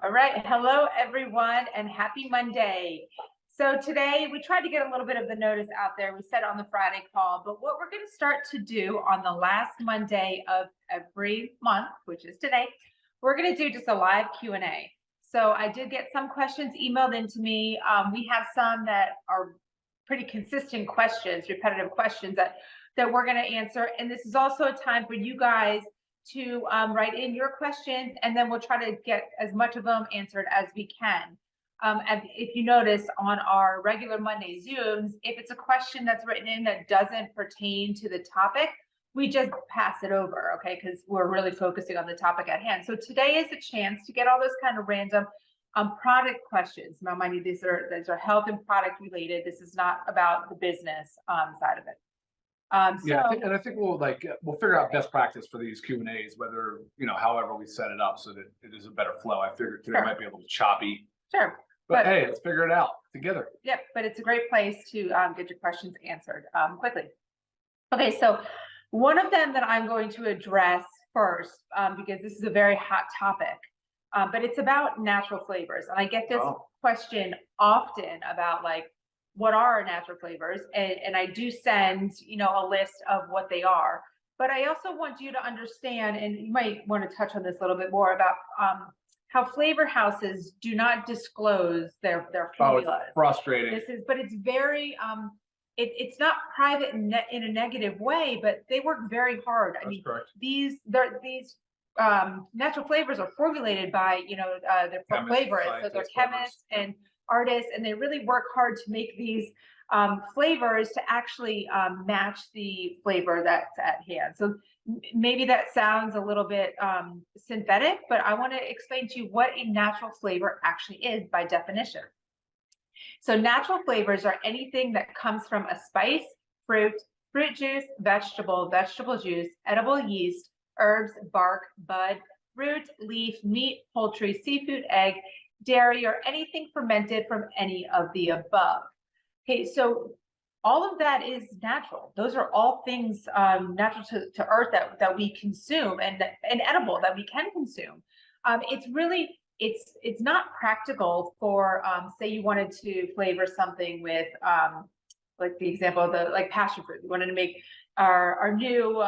All right. Hello, everyone, and happy Monday. So today we tried to get a little bit of the notice out there. We said on the Friday call, but what we're going to start to do on the last Monday of every month, which is today, we're going to do just a live Q&A. So I did get some questions emailed into me. We have some that are pretty consistent questions, repetitive questions that we're going to answer. And this is also a time for you guys to write in your questions, and then we'll try to get as much of them answered as we can. And if you notice on our regular Monday Zooms, if it's a question that's written in that doesn't pertain to the topic, we just pass it over, okay? Because we're really focusing on the topic at hand. So today is a chance to get all those kind of random product questions. Now, mind you, these are health and product related. This is not about the business side of it. Yeah, I think we'll figure out best practice for these Q&As, whether, however we set it up so that it is a better flow. I figured today might be a little choppy. Sure. But hey, let's figure it out together. Yep, but it's a great place to get your questions answered quickly. Okay, so one of them that I'm going to address first, because this is a very hot topic, but it's about natural flavors. And I get this question often about what are natural flavors, and I do send a list of what they are, but I also want you to understand, and you might want to touch on this a little bit more about how flavor houses do not disclose their formulas. Oh, it's frustrating. But it's very it's not private in a negative way, but they work very hard. That's correct. These natural flavors are formulated by their flavorists, so they're chemists and artists, and they really work hard to make these flavors to actually match the flavor that's at hand. So maybe that sounds a little bit synthetic, but I want to explain to you what a natural flavor actually is by definition. So natural flavors are anything that comes from a spice, fruit juice, vegetable juice, edible yeast, herbs, bark, bud, root, leaf, meat, poultry, seafood, egg, dairy, or anything fermented from any of the above. Okay, so all of that is natural. Those are all things natural to earth that we consume and edible that we can consume. It's really, it's not practical for, say you wanted to flavor something with, like the example of the passion fruit. We wanted to make our new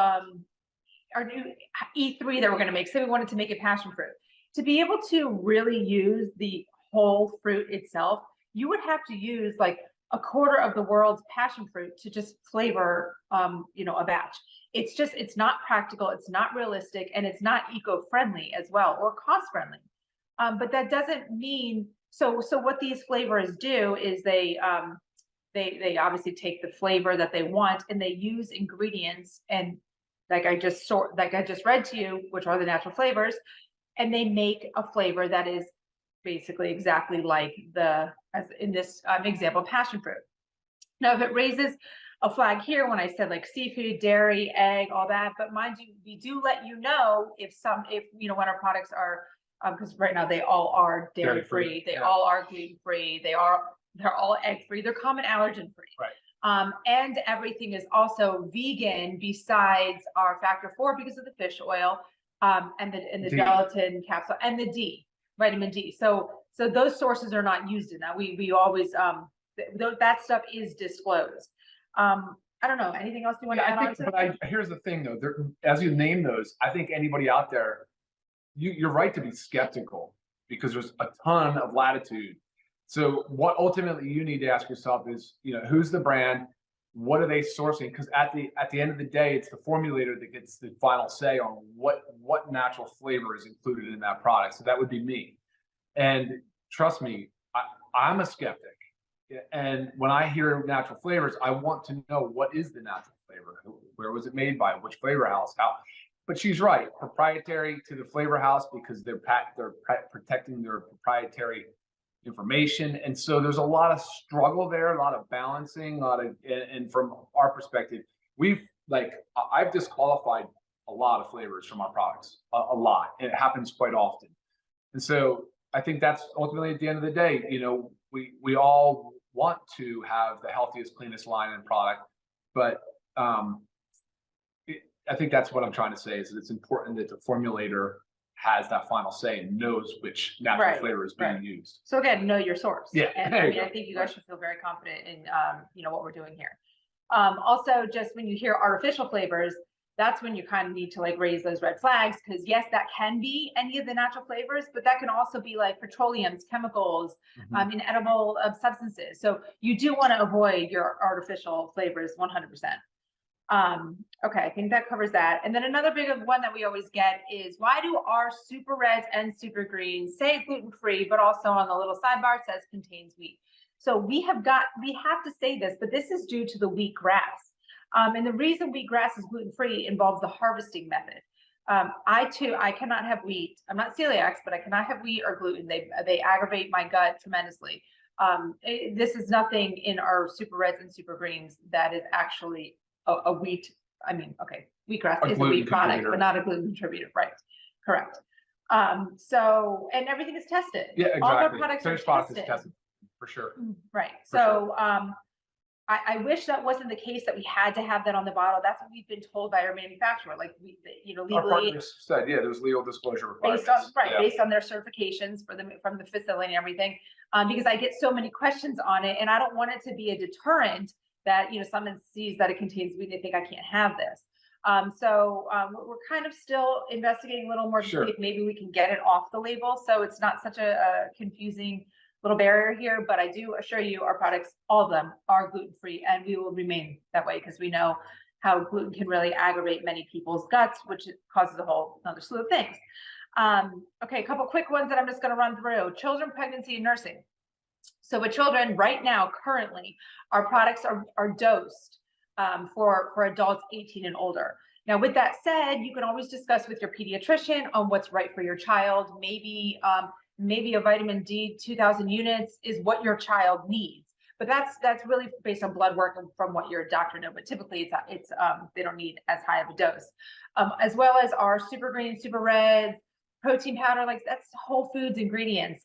E3 that we're going to make. Say we wanted to make a passion fruit. To be able to really use the whole fruit itself, you would have to use a quarter of the world's passion fruit to just flavor, a batch. It's not practical, it's not realistic, and it's not eco-friendly as well, or cost-friendly. But that doesn't mean, so what these flavors do is they obviously take the flavor that they want, and they use ingredients, and like I just read to you, which are the natural flavors, and they make a flavor that is basically exactly like as in this example, passion fruit. Now, if it raises a flag here when I said seafood, dairy, egg, all that, but mind you, we do let you know if when our products are, because right now they all are dairy free, they all are gluten free, they're all egg free, they're common allergen free. Right. And everything is also vegan besides our factor 4 because of the fish oil. And the gelatin capsule and the vitamin D. So those sources are not used in that. We always that stuff is disclosed. I don't know. Anything else you want to add on to that? Here's the thing though. As you name those, I think anybody out there, you're right to be skeptical because there's a ton of latitude. So what ultimately you need to ask yourself is, who's the brand? What are they sourcing? Because at the end of the day, it's the formulator that gets the final say on what natural flavor is included in that product. So that would be me. And trust me, I'm a skeptic. And when I hear natural flavors, I want to know what is the natural flavor? Where was it made by? Which flavor house? How? But she's right, proprietary to the flavor house because they're protecting their proprietary information. And so there's a lot of struggle there, a lot of balancing, and from our perspective, I've disqualified a lot of flavors from our products, a lot, and it happens quite often. And so I think that's ultimately at the end of the day, we all want to have the healthiest, cleanest line and product, but I think that's what I'm trying to say is that it's important that the formulator has that final say and knows which natural Right, flavor is being right. used. So again, know your source. Yeah, And there I you mean, go. I think you guys should feel very confident in, what we're doing here. Also, just when you hear artificial flavors, that's when you kind of need to like raise those red flags, because yes, that can be any of the natural flavors, but that can also be like petroleums, chemicals, inedible substances. So you do want to avoid your artificial flavors 100%. Okay, I think that covers that. And then another big one that we always get is, why do our super reds and super greens say gluten-free, but also on the little sidebar says contains wheat? So we have to say this, but this is due to the wheatgrass. And the reason wheatgrass is gluten-free involves the harvesting method. I cannot have wheat. I'm not celiac, but I cannot have wheat or gluten. They aggravate my gut tremendously. This is nothing in our super reds and super greens that is actually a wheat. I mean, okay, wheatgrass is a wheat product, but not a gluten contributor, right? Correct. So, and everything is tested. Yeah, exactly. All their products Finished are product tested. is tested for sure. Right. For So, I wish that wasn't the case, that we had to have that on the bottle. That's what we've been told by our manufacturer. Like Our legally, partners said, yeah, there's legal disclosure requirements. based on their certifications from the facility and everything. Because I get so many questions on it, and I don't want it to be a deterrent that someone sees that it contains wheat, they think I can't have this. We're kind of still investigating a little more to see if maybe we can get it off the label, so it's not such a confusing little barrier here. But I do assure you, our products, all of them, are gluten-free, and we will remain that way, because we know how gluten can really aggravate many people's guts, which causes a whole another slew of things. Okay, a couple quick ones that I'm just going to run through. Children, pregnancy, and nursing. So with children right now, currently, our products are dosed for adults 18 and older. Now, with that said, you can always discuss with your pediatrician on what's right for your child. Maybe a vitamin D 2,000 units is what your child needs, but that's really based on blood work and from what your doctor knows. But typically, it's they don't need as high of a dose, as well as our super green, super reds, protein powder, like that's whole foods ingredients.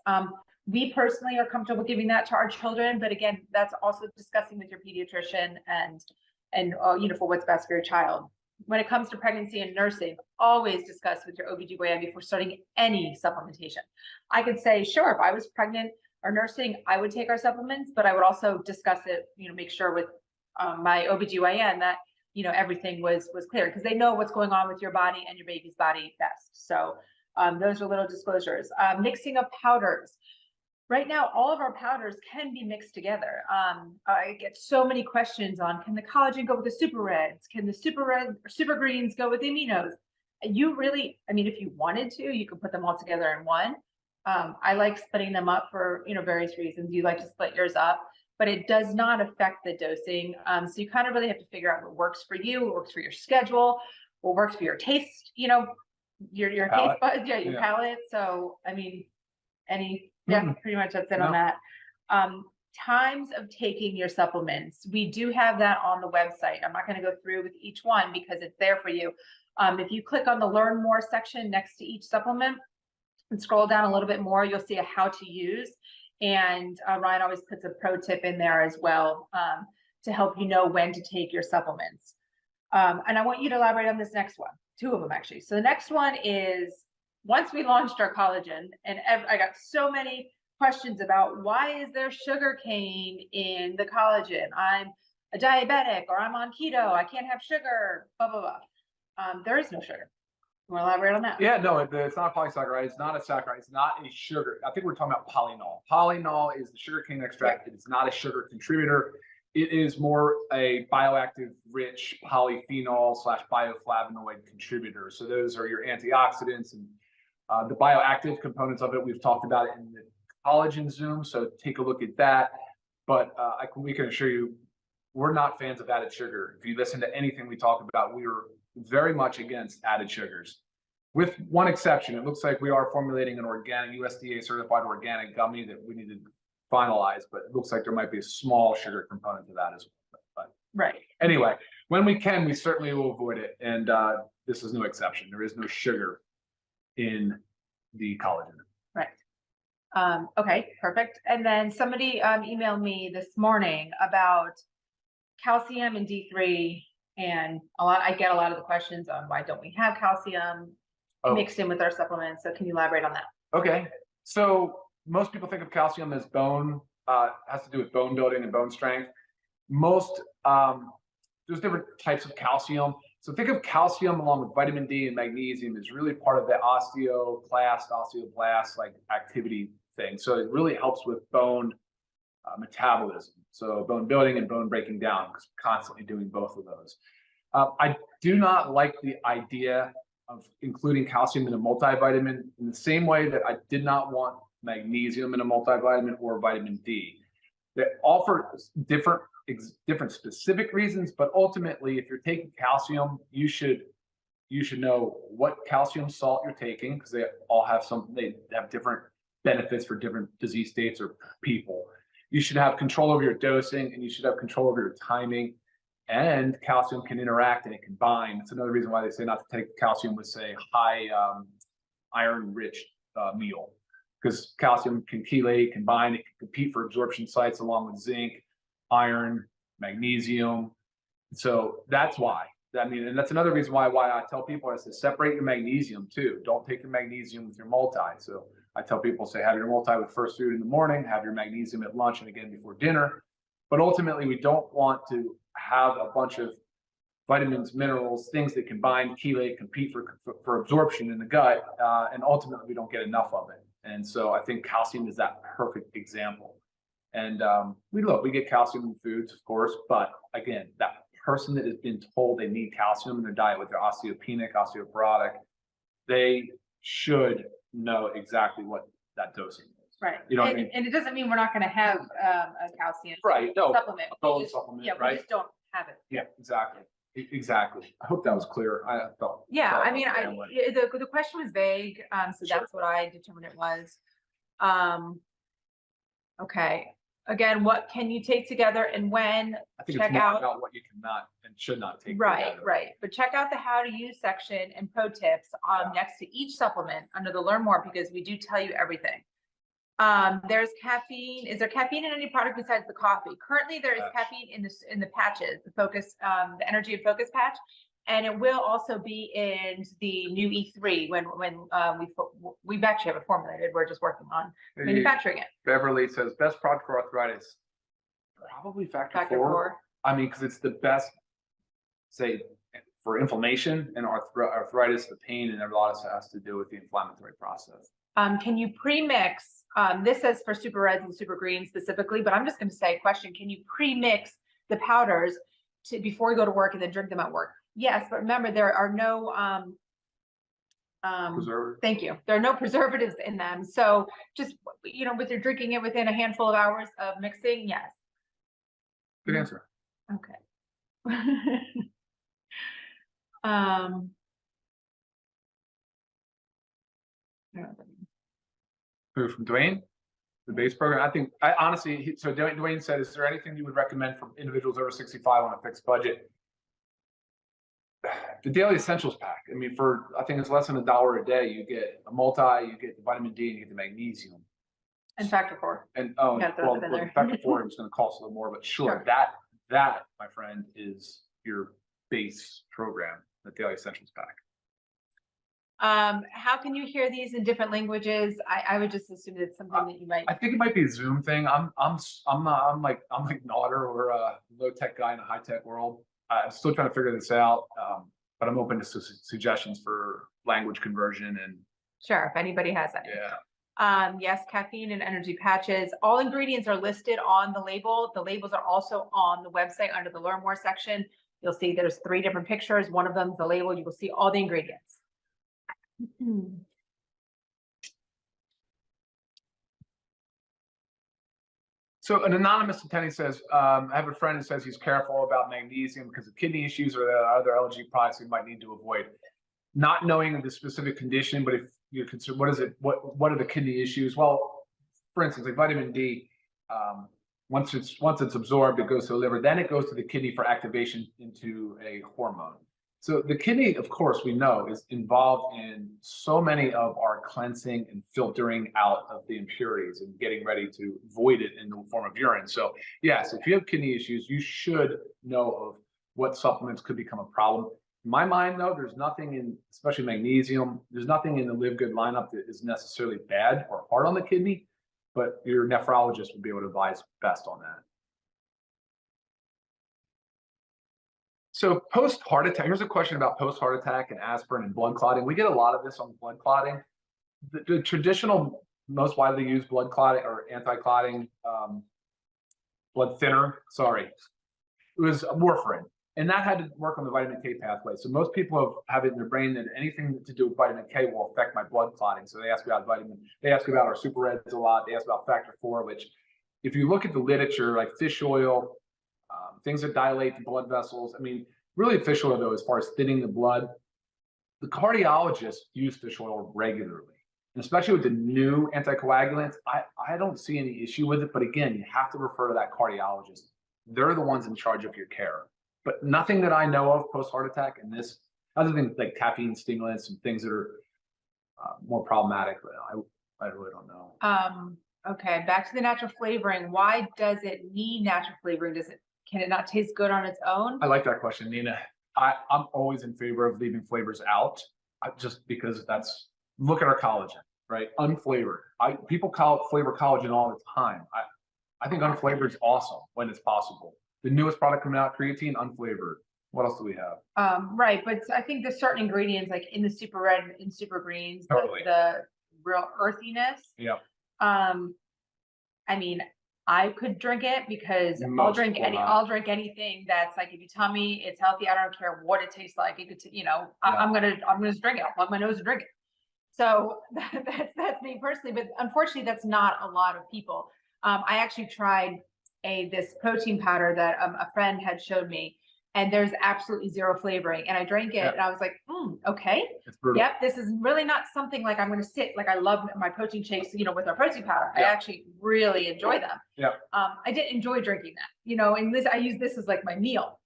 We personally are comfortable giving that to our children, but again, that's also discussing with your pediatrician and for what's best for your child. When it comes to pregnancy and nursing, always discuss with your OB/GYN before starting any supplementation. I could say, sure, if I was pregnant or nursing, I would take our supplements, but I would also discuss it, make sure with my OB/GYN that everything was clear, because they know what's going on with your body and your baby's body best. So those are little disclosures. Mixing of powders. Right now, all of our powders can be mixed together. I get so many questions on, can the collagen go with the super reds? Can the super greens go with the aminos? You really, if you wanted to, you could put them all together in one. I like splitting them up for various reasons. You like to split yours up, but it does not affect the dosing. So you kind of really have to figure out what works for you, what works for your schedule, what works for your taste, your taste buds, your palate. So pretty much that's it on that. Times of taking your supplements. We do have that on the website. I'm not going to go through with each one because it's there for you. If you click on the Learn More section next to each supplement and scroll down a little bit more, you'll see a how to use. And Ryan always puts a pro tip in there as well to help you know when to take your supplements. And I want you to elaborate on this next one, two of them actually. So the next one is, once we launched our collagen, and I got so many questions about, why is there sugar cane in the collagen? I'm a diabetic, or I'm on keto, I can't have sugar, blah, blah, blah. There is no sugar. You want to elaborate on that? Yeah, no, it's not a polysaccharide. It's not a saccharide. It's not a sugar. I think we're talking about polynol. Polynol is the sugarcane extract. It is not a sugar contributor. It is more a bioactive rich polyphenol / bioflavonoid contributor. So those are your antioxidants and the bioactive components of it. We've talked about it in the collagen Zoom, so take a look at that. But we can assure you, we're not fans of added sugar. If you listen to anything we talk about, we are very much against added sugars. With one exception, it looks like we are formulating an organic, USDA certified organic gummy that we need to finalize, but it looks like there might be a small sugar component to that as well. But right. Anyway, when we can, we certainly will avoid it. And this is no exception. There is no sugar in the collagen. Right. Okay, perfect. And then somebody emailed me this morning about calcium and D3, and I get a lot of the questions on, why don't we have calcium? mixed in with our supplements. So can you elaborate on that? Okay. So most people think of calcium as bone, has to do with bone building and bone strength. Most, there's different types of calcium. So think of calcium along with vitamin D and magnesium is really part of the osteoblast like activity thing. So it really helps with bone metabolism. So bone building and bone breaking down, because we're constantly doing both of those. I do not like the idea of including calcium in a multivitamin in the same way that I did not want magnesium in a multivitamin or vitamin D. They offer different specific reasons, but ultimately, if you're taking calcium, you should know what calcium salt you're taking, because they all have they have different benefits for different disease states or people. You should have control over your dosing, and you should have control over your timing. And calcium can interact and it can bind. It's another reason why they say not to take calcium with, say, high iron-rich meal, because calcium can chelate, can bind, it can compete for absorption sites along with zinc, iron, magnesium. So that's why. I mean, and that's another reason why I tell people I say separate your magnesium too. Don't take your magnesium with your multi. So I tell people, say, have your multi with first food in the morning, have your magnesium at lunch and again before dinner. But ultimately, we don't want to have a bunch of vitamins, minerals, things that can bind, chelate, compete for absorption in the gut, and ultimately we don't get enough of it. And so I think calcium is that perfect example. And we get calcium in foods, of course, but again, that person that has been told they need calcium in their diet with their osteopenic, osteoporotic, they should know exactly what that dosing is. Right. You know what I mean? And it doesn't mean we're not going to have a calcium supplement. Bone supplement, yeah, right? We just don't have it. Yeah, exactly. Exactly. I hope that was clear. I felt. Yeah, I mean, the question was vague, so Sure. That's what I determined it was. Okay. Again, what can you take together and when? I think check it's more out about what you cannot and should not take right, together. right. But check out the how to use section and pro tips next to each supplement under the learn more, because we do tell you everything. There's caffeine. Is there caffeine in any product besides the coffee? Currently, there is caffeine in the patches, the focus, the energy and focus patch, and it will also be in the new E3 when we actually have it formulated. We're just working on manufacturing it. Beverly says best product for arthritis, probably Factor 4. I mean, because it's the best, say, for inflammation and arthritis, the pain, and a lot of it has to do with the inflammatory process. Can you pre-mix? This says for super reds and super greens specifically, but I'm just going to say question. Can you pre-mix the powders before you go to work and then drink them at work? Yes, but remember there are no preservatives. Thank you. There are no preservatives in them. So just, with your drinking it within a handful of hours of mixing, yes. Good answer. Okay. From Dwayne, the base program. I think honestly, so Dwayne said, is there anything you would recommend for individuals over 65 on a fixed budget? The daily essentials pack. I mean, I think it's less than $1 a day. You get a multi, you get the vitamin D, and you get the magnesium. And Factor 4. And Factor 4 is going to cost a little more, but sure. That, my friend, is your base program, the daily essentials pack. How can you hear these in different languages? I would just assume it's something that you might. I think it might be a Zoom thing. I'm like Nodder or a low tech guy in a high tech world. I'm still trying to figure this out, but I'm open to suggestions for language conversion and. Sure, if anybody has any. Yeah. Yes, caffeine and energy patches. All ingredients are listed on the label. The labels are also on the website under the Learn More section. You'll see there's 3 different pictures. One of them is the label. You will see all the ingredients. So an anonymous attendee says, I have a friend who says he's careful about magnesium because of kidney issues or other allergy products he might need to avoid. Not knowing the specific condition, but if you're concerned, what is it? What are the kidney issues? Well, for instance, like vitamin D, once it's absorbed, it goes to the liver, then it goes to the kidney for activation into a hormone. So the kidney, of course, we know is involved in so many of our cleansing and filtering out of the impurities and getting ready to void it in the form of urine. So yes, if you have kidney issues, you should know of what supplements could become a problem. In my mind, though, there's nothing in, especially magnesium, there's nothing in the LiveGood lineup that is necessarily bad or hard on the kidney, but your nephrologist would be able to advise best on that. So post heart attack, here's a question about post heart attack and aspirin and blood clotting. We get a lot of this on blood clotting. The traditional, most widely used blood clotting or anti-clotting blood thinner, sorry, it was warfarin. And that had to work on the vitamin K pathway. So most people have it in their brain that anything to do with vitamin K will affect my blood clotting. So they ask about they ask about our super reds a lot. They ask about factor 4, which if you look at the literature, like fish oil, things that dilate the blood vessels. I mean, really fish oil though, as far as thinning the blood, the cardiologists use fish oil regularly. And especially with the new anticoagulants, I don't see any issue with it. But again, you have to refer to that cardiologist. They're the ones in charge of your care. But nothing that I know of post-heart attack and this, other than like caffeine stimulants and things that are more problematic, I really don't know. Okay, back to the natural flavoring. Why does it need natural flavoring? Can it not taste good on its own? I like that question, Nina. I'm always in favor of leaving flavors out, just because look at our collagen, right? Unflavored. People flavor collagen all the time. I think unflavored is awesome when it's possible. The newest product coming out, creatine, unflavored. What else do we have? Right, but I think there's certain ingredients like in the super red and super greens, Totally. the real earthiness. Yeah. I mean, I could drink it because I'll drink anything that's like, if you tell me it's healthy, I don't care what it tastes like. It could, I'm gonna just drink it. I'll plug my nose and drink it. So that's me personally, but unfortunately, that's not a lot of people. I actually tried this protein powder that a friend had showed me, and there's absolutely zero flavoring. And I drank it, and I was like, okay, yep, this is really not something like I'm going to sit. Like I love my protein shakes, with our protein powder. I actually really enjoy them. Yeah. I didn't enjoy drinking that, and I use this as like my meal.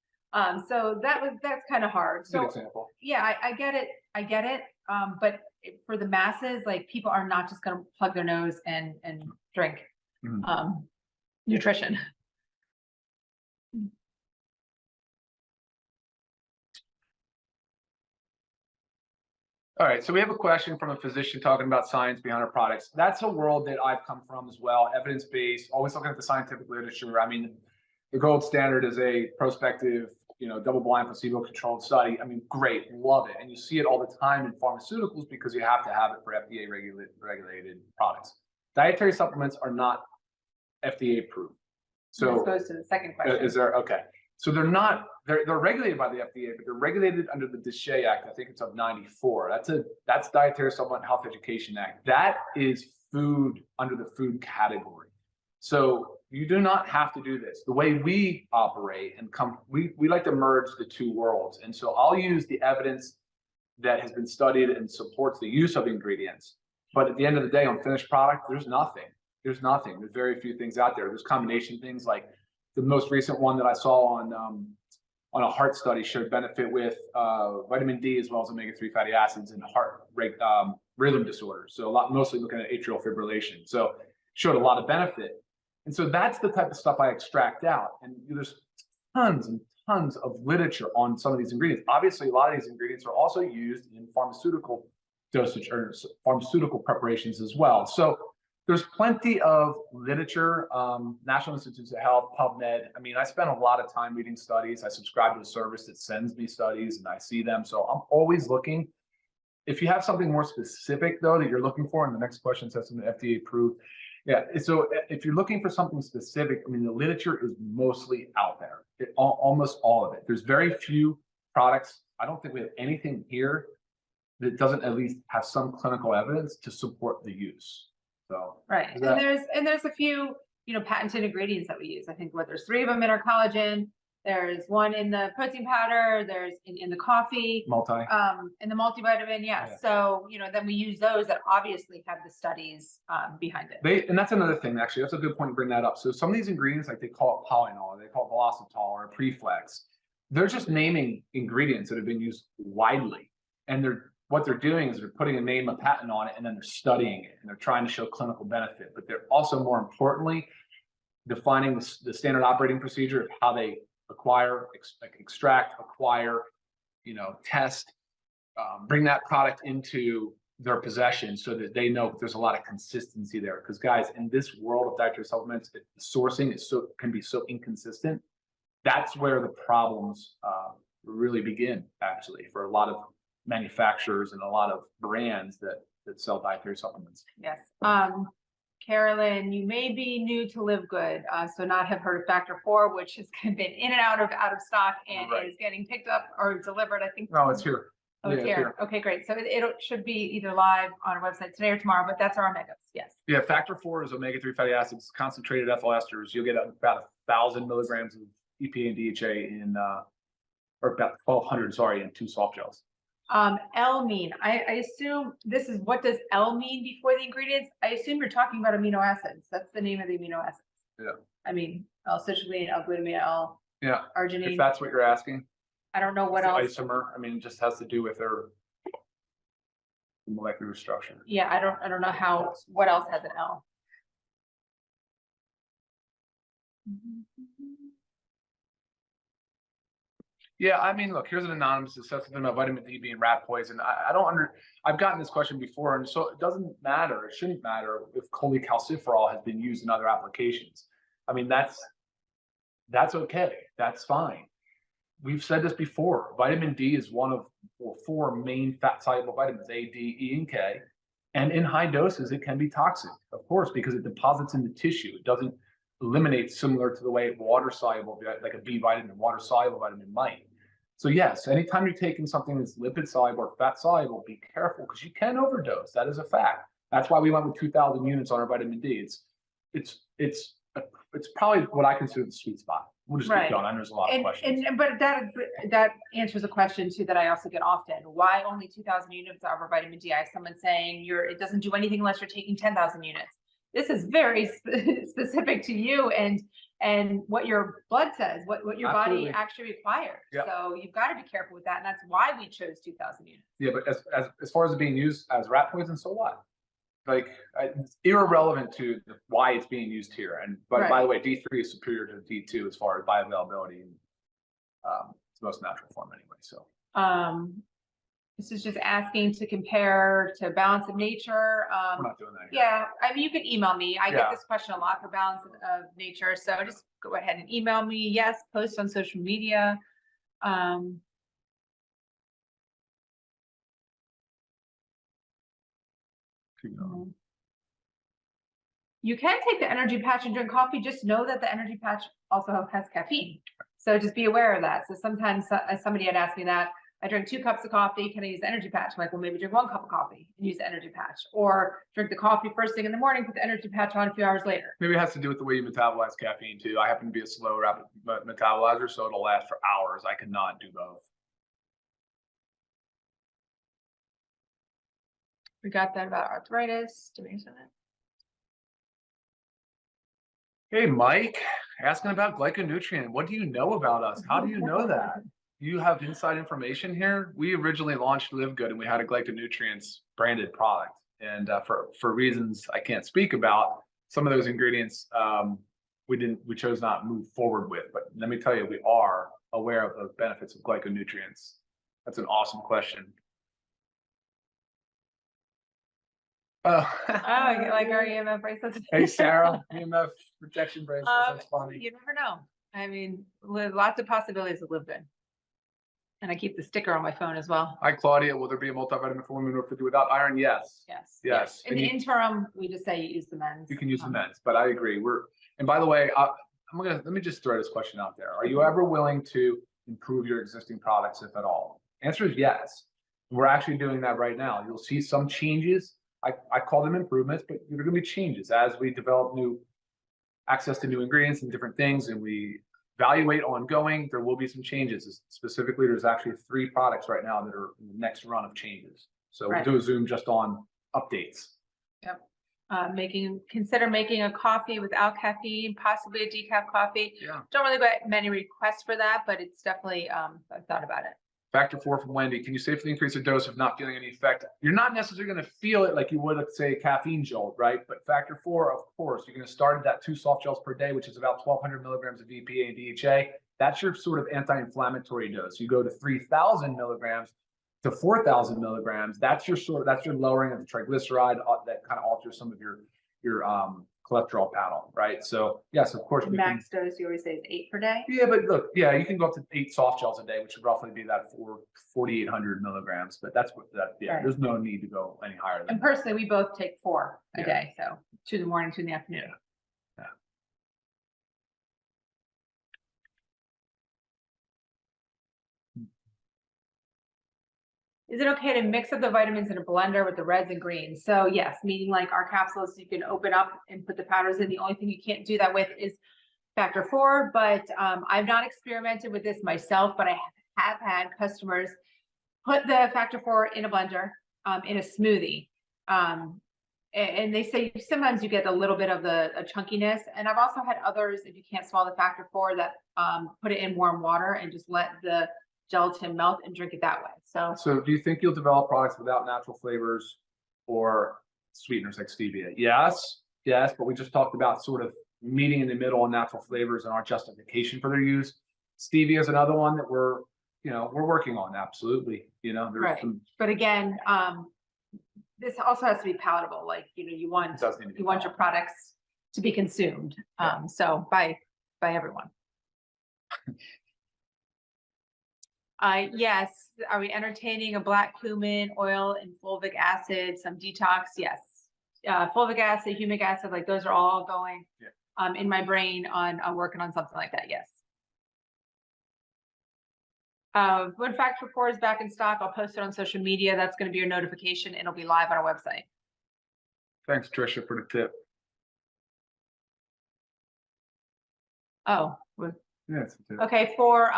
So that's kind of hard. So good example. Yeah, I get it. But for the masses, like people are not just going to plug their nose and drink nutrition. All right, so we have a question from a physician talking about science behind our products. That's a world that I've come from as well, evidence-based, always looking at the scientific literature. I mean, the gold standard is a prospective, double-blind, placebo-controlled study. I mean, great, love it. And you see it all the time in pharmaceuticals because you have to have it for FDA regulated products. Dietary supplements are not FDA approved. So this goes to the second question. Is there, okay. So they're regulated by the FDA, but they're regulated under the DSHEA Act. I think it's of '94. That's Dietary Supplement Health Education Act. That is food under the food category. So you do not have to do this. The way we operate we like to merge the two worlds. And so I'll use the evidence that has been studied and supports the use of ingredients. But at the end of the day, on finished product, there's nothing. There's very few things out there. There's combination things like the most recent one that I saw on a heart study showed benefit with vitamin D as well as omega-3 fatty acids in heart rate rhythm disorders. So mostly looking at atrial fibrillation. So showed a lot of benefit. And so that's the type of stuff I extract out. And there's tons and tons of literature on some of these ingredients. Obviously, a lot of these ingredients are also used in pharmaceutical dosage or pharmaceutical preparations as well. So there's plenty of literature, National Institutes of Health, PubMed. I mean, I spend a lot of time reading studies. I subscribe to a service that sends me studies and I see them. So I'm always looking. If you have something more specific though, that you're looking for, and the next question says something FDA approved. Yeah, so if you're looking for something specific, I mean, the literature is mostly out there, almost all of it. There's very few products. I don't think we have anything here that doesn't at least have some clinical evidence to support the use. So right, and there's a few patented ingredients that we use. I think there's 3 of them in our collagen. There's one in the protein powder. There's in the coffee. In the multivitamin. Yeah. So then we use those that obviously have the studies behind it. And that's another thing. Actually, that's a good point to bring that up. So some of these ingredients, like they call it Polynol, they call it Velocitol or Preflex. They're just naming ingredients that have been used widely, and what they're doing is they're putting a patent on it, and then they're studying it, and they're trying to show clinical benefit. But they're also, more importantly, defining the standard operating procedure of how they extract, acquire, test, bring that product into their possession so that they know there's a lot of consistency there. Because guys, in this world of dietary supplements, sourcing can be so inconsistent. That's where the problems really begin, actually, for a lot of manufacturers and a lot of brands that sell dietary supplements. Yes. Carolyn, you may be new to LiveGood, so not have heard of Factor4, which has been in and out of stock and is getting picked up or delivered, I think. No, it's here. Oh, it's here. Okay, great. So it should be either live on our website today or tomorrow, but that's our omegas. Yes. Yeah, Factor4 is omega-3 fatty acids, concentrated ethyl esters. You'll get about 1,000 milligrams of EPA and DHA in, or about 1,200, sorry, in 2 soft gels. L-mean. I assume this is, what does L mean before the ingredients? I assume you're talking about amino acids. That's the name of the amino acids. Yeah. I mean, L-citrulline, L-glutamine, L-arginine. If that's what you're asking. I don't know what else. Isomer. I mean, it just has to do with their molecular structure. Yeah, I don't know what else has an L. Yeah, I mean, look, here's an anonymous that says something about vitamin D being rat poison. I've gotten this question before, and so it doesn't matter. It shouldn't matter if cholecalciferol has been used in other applications. I mean, that's okay. That's fine. We've said this before. Vitamin D is one of 4 main fat-soluble vitamins, A, D, E, and K. And in high doses, it can be toxic, of course, because it deposits in the tissue. It doesn't eliminate similar to the way water-soluble, like a B vitamin, water-soluble vitamin might. So yes, anytime you're taking something that's lipid-soluble or fat-soluble, be careful because you can overdose. That is a fact. That's why we went with 2,000 units on our vitamin D. It's probably what I consider the sweet spot. We'll just keep going. I know there's a lot of questions. But that answers a question too that I also get often. Why only 2,000 units of our vitamin D? I have someone saying it doesn't do anything unless you're taking 10,000 units. This is very specific to you and what your blood says, what your body actually requires. Yep. So you've got to be careful with that, and that's why we chose 2,000 units. Yeah, but as far as it being used as rat poison, so what? Like, it's irrelevant to why it's being used here. And by the way, D3 is superior to D2 as far as bioavailability, and it's the most natural form anyway. So this is just asking to compare to Balance of Nature. We're not doing that here. Yeah, I mean, you can email me. I get this question a lot for Balance of Nature, so just go ahead and email me. Yes, post on social media. You can take the energy patch and drink coffee. Just know that the energy patch also has caffeine. So just be aware of that. So sometimes somebody had asked me that. I drink 2 cups of coffee. Can I use the energy patch? I'm like, well, maybe drink 1 cup of coffee and use the energy patch. Or drink the coffee first thing in the morning, put the energy patch on a few hours later. Maybe it has to do with the way you metabolize caffeine too. I happen to be a slow, rapid metabolizer, so it'll last for hours. I cannot do both. We got that about arthritis. Do we something? Hey, Mike, asking about glyconutrient. What do you know about us? How do you know that? You have inside information here. We originally launched LiveGood and we had a glyconutrients branded product. And for reasons I can't speak about, some of those ingredients we chose not to move forward with. But let me tell you, we are aware of the benefits of glyconutrients. That's an awesome question. Oh, you like our EMF bracelets? Hey, Sarah, EMF protection bracelets. That's funny. You never know. I mean, lots of possibilities of LiveGood. And I keep the sticker on my phone as well. Hi, Claudia. Will there be a multivitamin for women who are 50 without iron? Yes. Yes. Yes. In the interim, we just say you use the men's. You can use the men's, but I agree. And by the way, let me just throw this question out there. Are you ever willing to improve your existing products, if at all? Answer is yes. We're actually doing that right now. You'll see some changes. I call them improvements, but there are going to be changes as we develop new access to new ingredients and different things, and we evaluate ongoing. There will be some changes. Specifically, there's actually 3 products right now that are in the next run of changes. So we'll do a Zoom just on updates. Yep. Consider making a coffee without caffeine, possibly a decaf coffee. Yeah. Don't really get many requests for that, but it's definitely I've thought about it. Factor4 from Wendy. Can you safely increase the dose if not feeling any effect? You're not necessarily going to feel it like you would, let's say, a caffeine jolt, right? But Factor4, of course, you're going to start at that 2 soft gels per day, which is about 1,200 milligrams of EPA and DHA. That's your sort of anti-inflammatory dose. You go to 3,000 milligrams to 4,000 milligrams. That's your lowering of the triglyceride that kind of alters some of your cholesterol panel, right? So yes, of course. Max dose you always say is 8 per day. Yeah, but look, yeah, you can go up to 8 soft gels a day, which would roughly be that 4,800 milligrams. But that's what that. Yeah, right. There's no need to go any higher than. And personally, we both take 4 a day, so 2 in the morning, 2 in the afternoon. Yeah. Is it okay to mix up the vitamins in a blender with the reds and greens? So yes, meaning like our capsules, you can open up and put the powders in. The only thing you can't do that with is factor 4, but I've not experimented with this myself, but I have had customers put the factor 4 in a blender, in a smoothie. And they say sometimes you get a little bit of a chunkiness. And I've also had others, if you can't swallow the factor 4, that put it in warm water and just let the gelatin melt and drink it that way. So do you think you'll develop products without natural flavors or sweeteners like stevia? Yes, but we just talked about sort of meeting in the middle on natural flavors and our justification for their use. Stevia is another one that we're working on. Absolutely. There's right. But again, this also has to be palatable. Like, you want your products to be consumed. So by everyone. Yes. Are we entertaining a black cumin oil and fulvic acid, some detox? Yes. Fulvic acid, humic acid, like those are all going in my brain on working on something like that. Yes. When factor 4 is back in stock, I'll post it on social media. That's going to be your notification. It'll be live on our website. Thanks, Tricia, for the tip. Oh, yes. Okay. For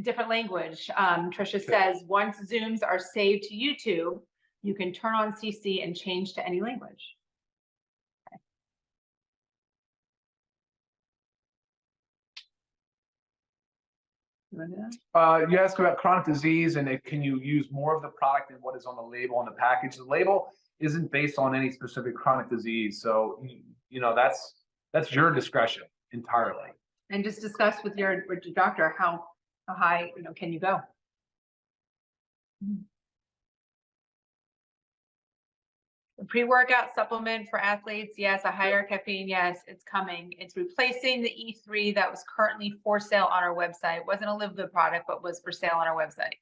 different language, Tricia says once Zooms are saved to YouTube, you can turn on CC and change to any language. You asked about chronic disease and can you use more of the product than what is on the label on the package. The label isn't based on any specific chronic disease, so that's your discretion entirely. And just discuss with your doctor how high can you go. A pre-workout supplement for athletes, yes. A higher caffeine, yes, it's coming. It's replacing the E3 that was currently for sale on our website. It wasn't a LiveGood product, but was for sale on our website.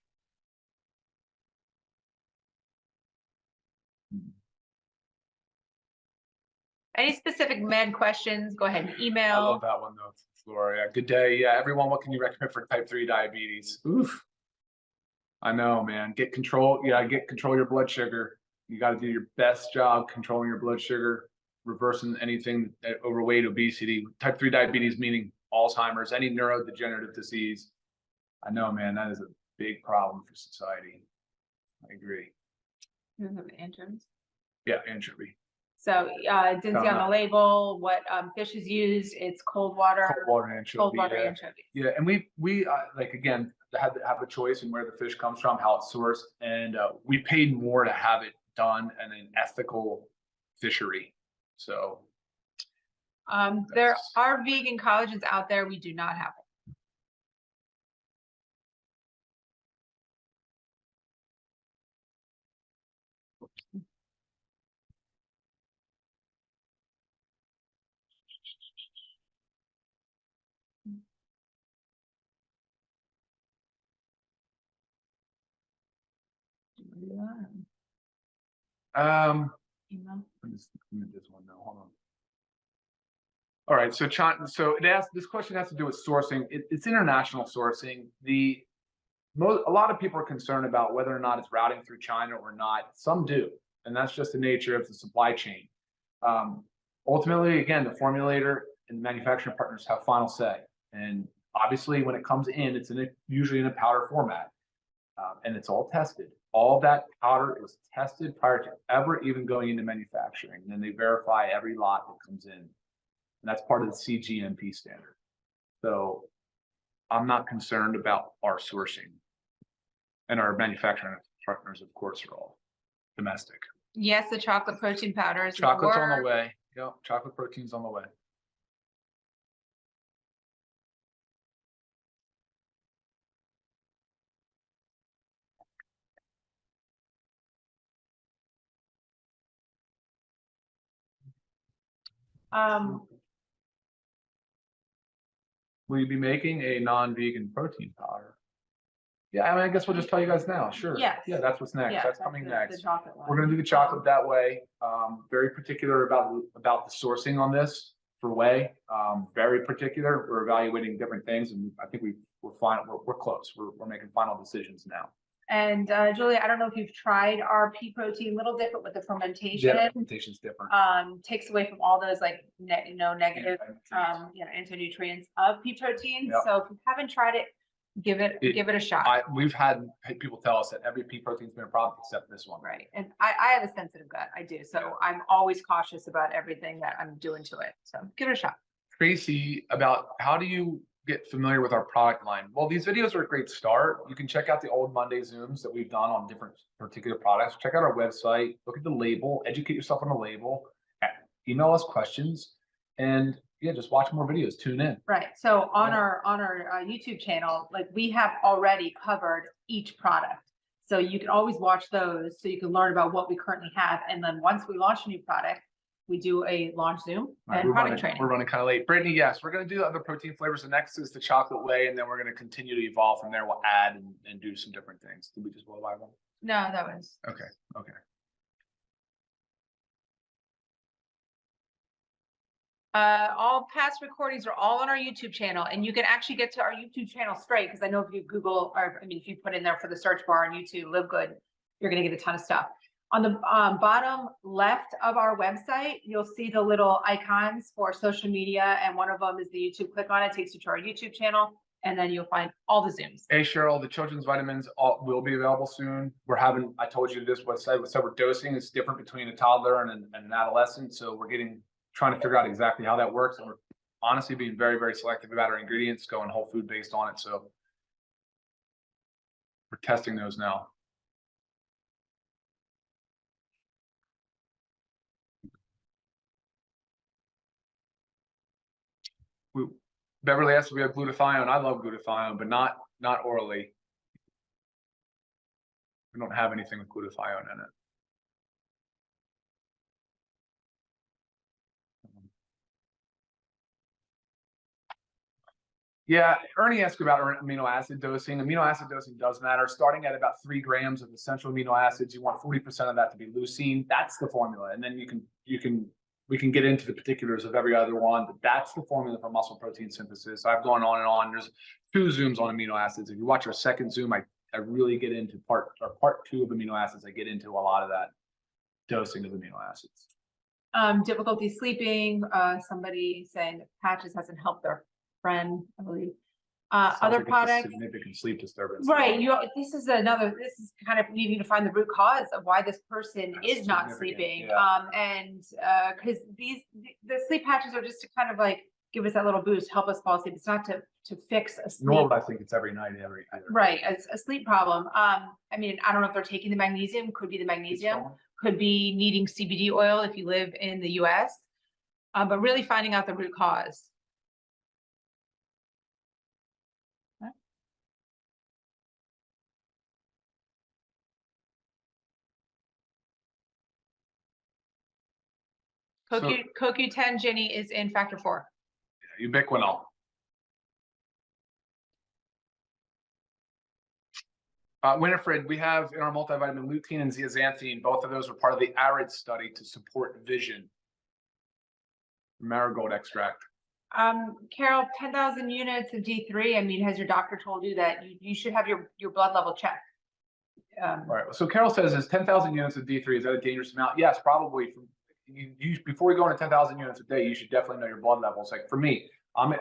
Any specific med questions, go ahead and email. I love that one though, Gloria. Good day. Yeah, everyone, what can you recommend for type 3 diabetes? Oof. I know, man. Get control your blood sugar. You got to do your best job controlling your blood sugar, reversing anything overweight, obesity, type 3 diabetes, meaning Alzheimer's, any neurodegenerative disease. I know, man, that is a big problem for society. I agree. You have anchovies? Yeah, anchovy. So didn't see on the label what fish is used. It's cold water. Cold water anchovy. Cold water anchovies. Yeah, and we like again have a choice in where the fish comes from, how it's sourced, and we paid more to have it done in an ethical fishery. So there are vegan collagens out there. We do not have it. Let me this one now. Hold on. All right, so this question has to do with sourcing. It's international sourcing. A lot of people are concerned about whether or not it's routing through China or not. Some do, and that's just the nature of the supply chain. Ultimately, again, the formulator and manufacturing partners have final say. And obviously, when it comes in, it's usually in a powder format, and it's all tested. All that powder is tested prior to ever even going into manufacturing. And then they verify every lot that comes in. And that's part of the CGMP standard. So I'm not concerned about our sourcing. And our manufacturing partners, of course, are all domestic. Yes, the chocolate protein powders. Chocolate's on the way. Yep, chocolate protein's on the way. Will you be making a non-vegan protein powder? Yeah, I mean, I guess we'll just tell you guys now. Sure. Yes. Yeah, that's what's next. Yeah, That's coming the next. chocolate one. We're gonna do the chocolate that way. Very particular about the sourcing on this for whey. Very particular. We're evaluating different things, and I think we're fine. We're close. We're making final decisions now. And Julia, I don't know if you've tried our pea protein, a little different with the fermentation. Yeah, the fermentation's different. Takes away from all those like negative anti-nutrients of pea protein. Yep. So if you haven't tried it, give it a shot. We've had people tell us that every pea protein's been a problem except this one. Right. And I have a sensitive gut. I do. So I'm always cautious about everything that I'm doing to it. So give it a shot. Tracy, about how do you get familiar with our product line? Well, these videos are a great start. You can check out the old Monday Zooms that we've done on different particular products. Check out our website, look at the label, educate yourself on the label, email us questions, and yeah, just watch more videos, tune in. Right. So on our YouTube channel, like we have already covered each product. So you can always watch those so you can learn about what we currently have. And then once we launch a new product, we do a launch Zoom and product training. We're running kind of late. Brittany, yes, we're going to do other protein flavors. The next is the chocolate whey, and then we're going to continue to evolve from there. We'll add and do some different things. Did we just blow by one? No, that was. Okay. Okay. All past recordings are all on our YouTube channel, and you can actually get to our YouTube channel straight, because I know if you Google, or I mean, if you put in there for the search bar on YouTube, LiveGood, you're going to get a ton of stuff. On the bottom left of our website, you'll see the little icons for social media, and one of them is the YouTube. Click on it, takes you to our YouTube channel, and then you'll find all the Zooms. Hey, Cheryl, the children's vitamins will be available soon. I told you this website, we're dosing. It's different between a toddler and an adolescent, so we're trying to figure out exactly how that works, and we're honestly being very, very selective about our ingredients, going whole food based on it. So we're testing those now. Beverly asked if we have glutathione. I love glutathione, but not orally. We don't have anything with glutathione in it. Yeah, Ernie asked about amino acid dosing. Amino acid dosing does matter. Starting at about 3 grams of essential amino acids, you want 40% of that to be leucine. That's the formula, and then we can get into the particulars of every other one, but that's the formula for muscle protein synthesis. I've gone on and on. There's 2 Zooms on amino acids. If you watch our second Zoom, I really get into part 2 of amino acids. I get into a lot of that dosing of amino acids. Difficulty sleeping. Somebody saying that patches hasn't helped their friend, I believe. Other products, significant sleep disturbance. Right. This is kind of needing to find the root cause of why this person is not sleeping. Yeah. Because the sleep patches are just to kind of like give us that little boost, help us fall asleep. It's not to fix a sleep. Nor would I think it's every night, Right, a sleep problem. I mean, I don't know if they're taking the magnesium. Could be the magnesium. Could be needing CBD oil if you live in the US. But really finding out the root cause. CoQ10, Ginny, is in factor 4. Yeah, ubiquinol. Winifred, we have in our multivitamin lutein and zeaxanthine. Both of those were part of the ARID study to support vision. Marigold extract. Carol, 10,000 units of D3. I mean, has your doctor told you that you should have your blood level checked? All right. So Carol says, is 10,000 units of D3, is that a dangerous amount? Yes, probably. Before you go into 10,000 units a day, you should definitely know your blood levels. Like for me, I'm at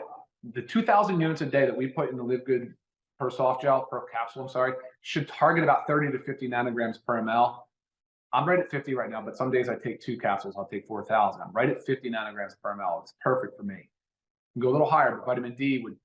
the 2,000 units a day that we put in the LiveGood per soft gel, per capsule, I'm sorry, should target about 30 to 50 nanograms per ml. I'm right at 50 right now, but some days I take 2 capsules. I'll take 4,000. I'm right at 50 nanograms per ml. It's perfect for me. You can go a little higher, but vitamin D would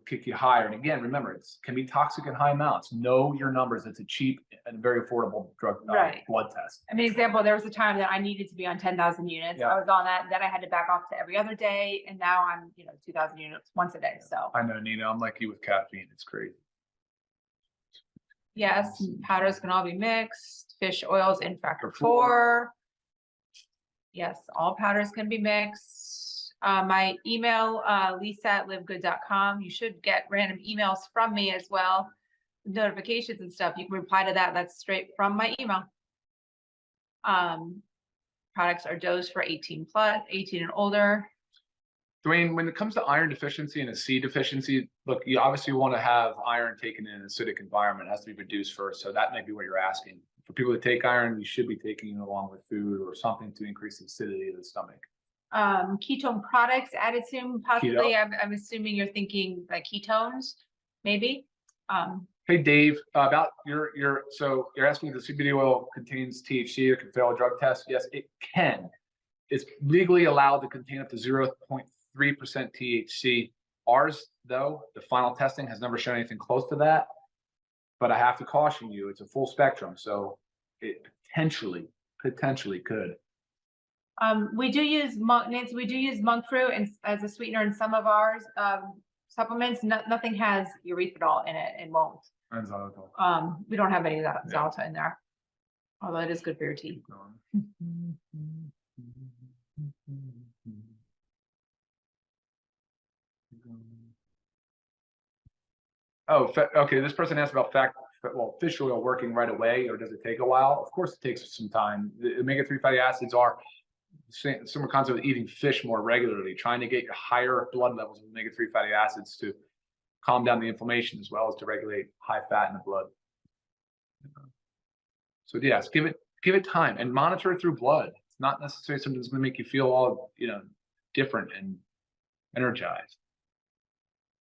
kick you higher. And again, remember, it can be toxic in high amounts. Know your numbers. It's a cheap and very affordable drug blood test. I mean, example, there was a time that I needed to be on 10,000 units. Yeah. I was on that. Then I had to back off to every other day. And now I'm, 2,000 units once a day. So I know, Nina, I'm like you with caffeine. It's crazy. Yes, powders can all be mixed. Fish oils in factor 4. Yes, all powders can be mixed. My email, lisa@livegood.com. You should get random emails from me as well, notifications and stuff. You can reply to that. That's straight from my email. Products are dosed for 18 and older. Dwayne, when it comes to iron deficiency and a C deficiency, look, you obviously want to have iron taken in an acidic environment. It has to be reduced first. So that may be what you're asking. For people that take iron, you should be taking it along with food or something to increase the acidity of the stomach. Ketone products added soon, possibly. Keto? I'm assuming you're thinking like ketones, maybe. Hey, Dave, about so you're asking if the CBD oil contains THC or can fail a drug test? Yes, it can. It's legally allowed to contain up to 0.3% THC. Ours, though, the final testing has never shown anything close to that. But I have to caution you, it's a full spectrum, so it potentially could. We do use monk fruit as a sweetener in some of ours supplements. Nothing has erythritol in it and won't. And xylitol. We don't have any of that xylitol in there, although it is good for your teeth. Oh, okay. This person asked about fish oil working right away, or does it take a while? Of course, it takes some time. The omega-3 fatty acids are similar concept of eating fish more regularly, trying to get your higher blood levels of omega-3 fatty acids to calm down the inflammation as well as to regulate high fat in the blood. So yes, give it time and monitor it through blood. It's not necessarily something that's going to make you feel all different and energized.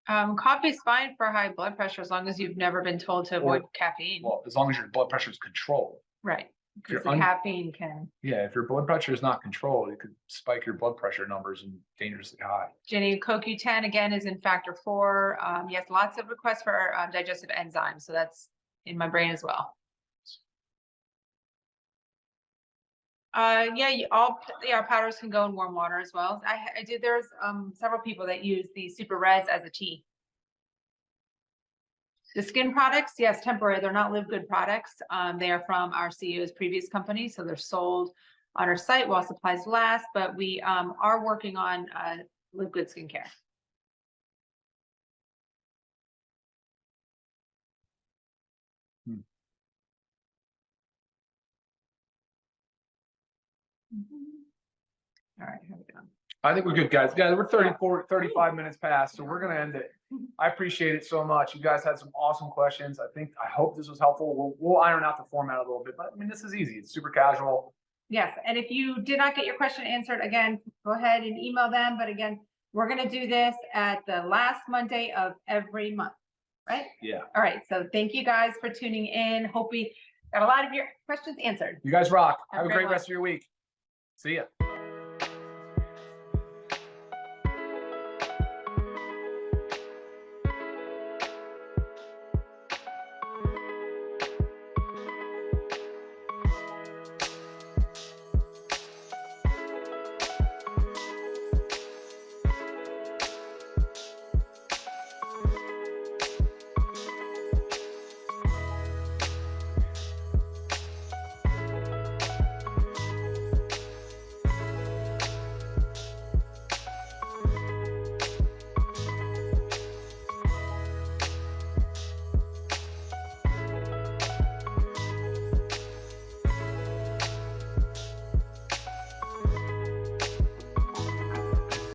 Coffee is fine for high blood pressure as long as you've never been told to avoid caffeine. Well, as long as your blood pressure is controlled. Right. Because the caffeine can. Yeah, if your blood pressure is not controlled, it could spike your blood pressure numbers and dangerously high. Jenny, CoQ10 again is in factor 4. Yes, lots of requests for digestive enzymes, so that's in my brain as well. Yeah, powders can go in warm water as well. I did. There's several people that use the super reds as a tea. The skin products, yes, temporary. They're not LiveGood products. They are from our CEO's previous company, so they're sold on our site while supplies last. But we are working on LiveGood skincare. All right, here we go. I think we're good, guys. Guys, we're 35 minutes past, so we're going to end it. I appreciate it so much. You guys had some awesome questions. I hope this was helpful. We'll iron out the format a little bit, but I mean, this is easy. It's super casual. Yes, and if you did not get your question answered, again, go ahead and email them. But again, we're going to do this at the last Monday of every month, right? Yeah. All right, so thank you guys for tuning in. Hope we got a lot of your questions answered. You guys rock. Have a great rest of your week. See ya.